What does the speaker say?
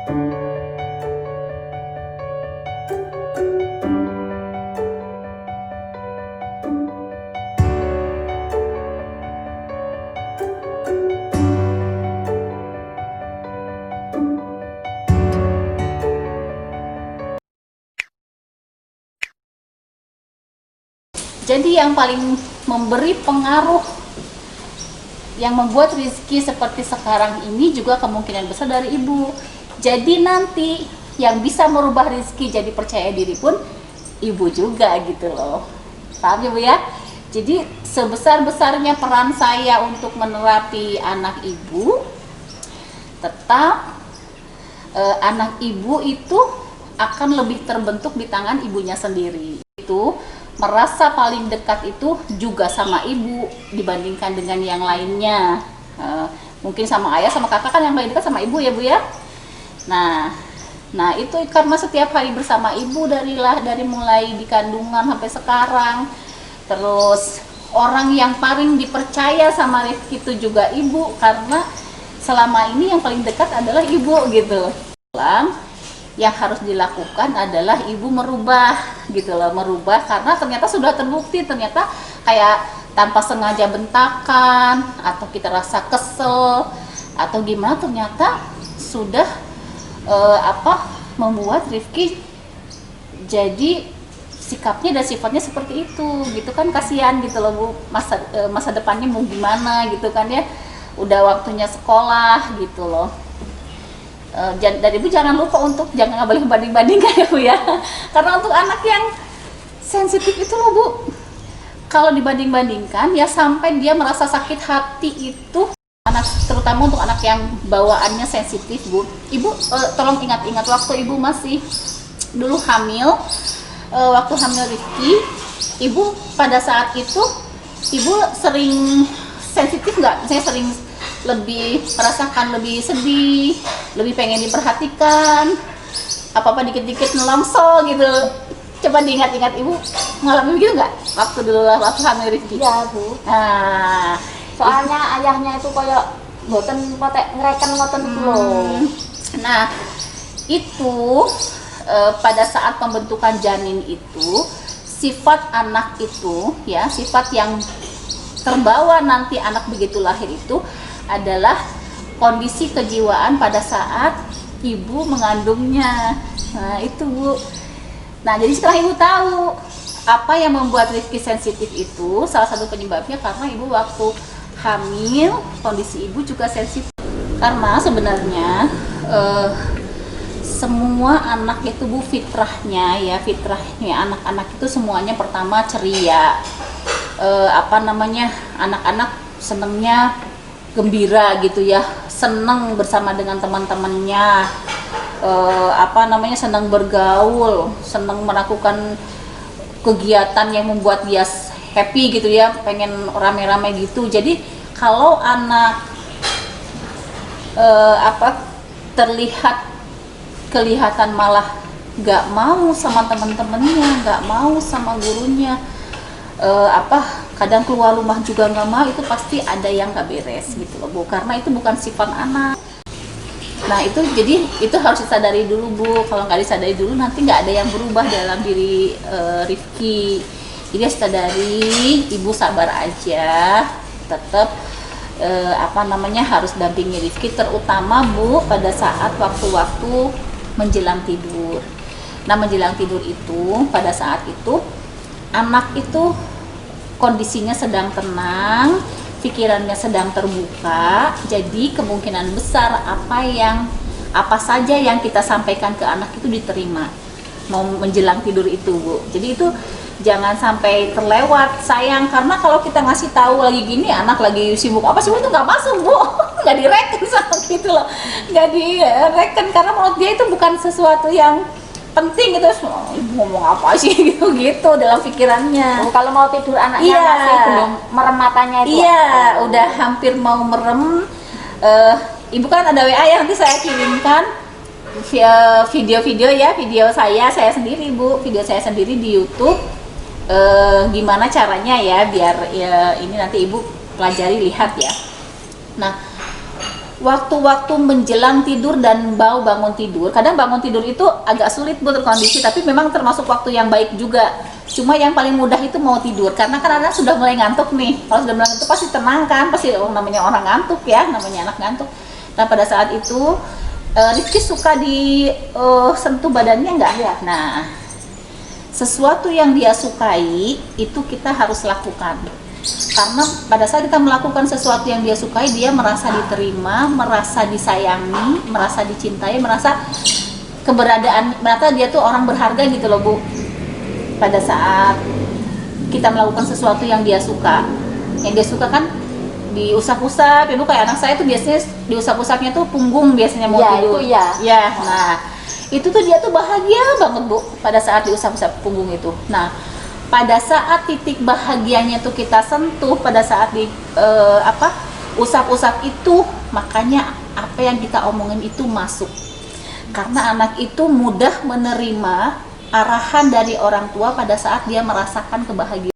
Jadi yang paling memberi pengaruh yang membuat rezeki seperti sekarang ini juga kemungkinan besar dari ibu. Jadi nanti yang bisa merubah rezeki jadi percaya diri pun ibu juga gitu loh. Paham ya Bu ya? Jadi sebesar-besarnya peran saya untuk menerapi anak ibu, tetap anak ibu itu akan lebih terbentuk di tangan ibunya sendiri. Itu merasa paling dekat itu juga sama ibu dibandingkan dengan yang lainnya. Mungkin sama ayah sama kakak kan yang paling dekat sama ibu ya Bu ya. Nah itu karena setiap hari bersama ibu dari mulai di kandungan sampai sekarang. Terus orang yang paling dipercaya sama Rifki itu juga ibu, karena selama ini yang paling dekat adalah ibu gitu. Yang harus dilakukan adalah ibu merubah gitu loh, merubah karena ternyata sudah terbukti, ternyata kayak tanpa sengaja bentakan atau kita rasa kesel atau gimana, ternyata sudah membuat Rifki jadi sikapnya dan sifatnya seperti itu gitu kan. Kasihan gitu loh Bu, masa depannya mau gimana gitu kan ya, udah waktunya sekolah gitu loh. Dari ibu jangan lupa untuk jangan boleh banding-bandingkan ya Bu ya, karena untuk anak yang sensitif itu loh Bu, kalau dibanding-bandingkan ya sampai dia merasa sakit hati itu, anak terutama untuk anak yang bawaannya sensitif Bu. Ibu tolong ingat-ingat waktu ibu masih dulu hamil, waktu hamil Rifki, ibu pada saat itu ibu sering sensitif nggak? Saya sering lebih merasakan lebih sedih, lebih pengen diperhatikan, apa-apa dikit-dikit nelongsol gitu. Coba diingat-ingat, ibu ngalamin gitu nggak waktu dulu waktu hamil Rifki? Iya Bu. Nah, Soalnya ayahnya itu kayak boten potek ngereken ngoten itu loh. Nah itu pada saat pembentukan janin itu, sifat anak itu ya, sifat yang terbawa nanti anak begitu lahir itu adalah kondisi kejiwaan pada saat ibu mengandungnya. Nah itu Bu. Nah jadi setelah ibu tahu apa yang membuat Rifki sensitif itu, salah satu penyebabnya karena ibu waktu hamil kondisi ibu juga sensitif. Karena sebenarnya semua anak itu Bu, fitrahnya anak-anak itu semuanya pertama ceria, anak-anak senengnya gembira gitu ya, seneng bersama dengan teman-temannya, senang bergaul, senang melakukan kegiatan yang membuat dia happy gitu ya, pengen rame-rame gitu. Jadi kalau anak kelihatan malah nggak mau sama teman-temannya, nggak mau sama gurunya, kadang keluar rumah juga nggak mau, itu pasti ada yang nggak beres gitu loh Bu, karena itu bukan sifat anak. Nah itu jadi itu harus disadari dulu Bu, kalau nggak disadari dulu nanti nggak ada yang berubah dalam diri Rifki. Jadi sadari, ibu sabar aja, tetap harus dampingi Rifki, terutama Bu pada saat waktu-waktu menjelang tidur. Nah menjelang tidur itu, pada saat itu anak itu kondisinya sedang tenang, pikirannya sedang terbuka, jadi kemungkinan besar apa saja yang kita sampaikan ke anak itu diterima mau menjelang tidur itu Bu. Jadi itu jangan sampai terlewat sayang, karena kalau kita ngasih tahu lagi gini, anak lagi sibuk apa sih itu nggak masuk Bu, nggak direken sama gitu loh, nggak direken karena menurut dia itu bukan sesuatu yang penting gitu. Ibu ngomong apa sih gitu dalam pikirannya. Kalau mau tidur anaknya masih belum merem matanya itu. Iya, udah hampir mau merem. Ibu kan ada WA ya, nanti saya kirimkan video saya sendiri Bu, video saya sendiri di YouTube. Gimana caranya ya biar ya ini nanti ibu pelajari, lihat ya. Nah waktu-waktu menjelang tidur dan bau bangun tidur. Kadang bangun tidur itu agak sulit buat terkondisi, tapi memang termasuk waktu yang baik juga. Cuma yang paling mudah itu mau tidur, karena kan anak sudah mulai ngantuk nih. Kalau sudah mulai ngantuk pasti tenang kan, pasti namanya orang ngantuk ya, namanya anak ngantuk. Nah pada saat itu Rizky suka sentuh badannya nggak ya? Nah sesuatu yang dia sukai itu kita harus lakukan. Karena pada saat kita melakukan sesuatu yang dia sukai, dia merasa diterima, merasa disayangi, merasa dicintai, merasa keberadaan, merasa dia tuh orang berharga gitu loh Bu. Pada saat kita melakukan sesuatu yang dia suka kan diusap-usap, ya Bu, kayak anak saya tuh biasanya diusap-usapnya tuh punggung biasanya mau tidur. Itu ya. Ya, nah itu tuh dia tuh bahagia banget Bu pada saat diusap-usap punggung itu. Nah pada saat titik bahagianya tuh kita sentuh pada saat usap-usap itu, makanya apa yang kita omongin itu masuk. Karena anak itu mudah menerima arahan dari orang tua pada saat dia merasakan kebahagiaan.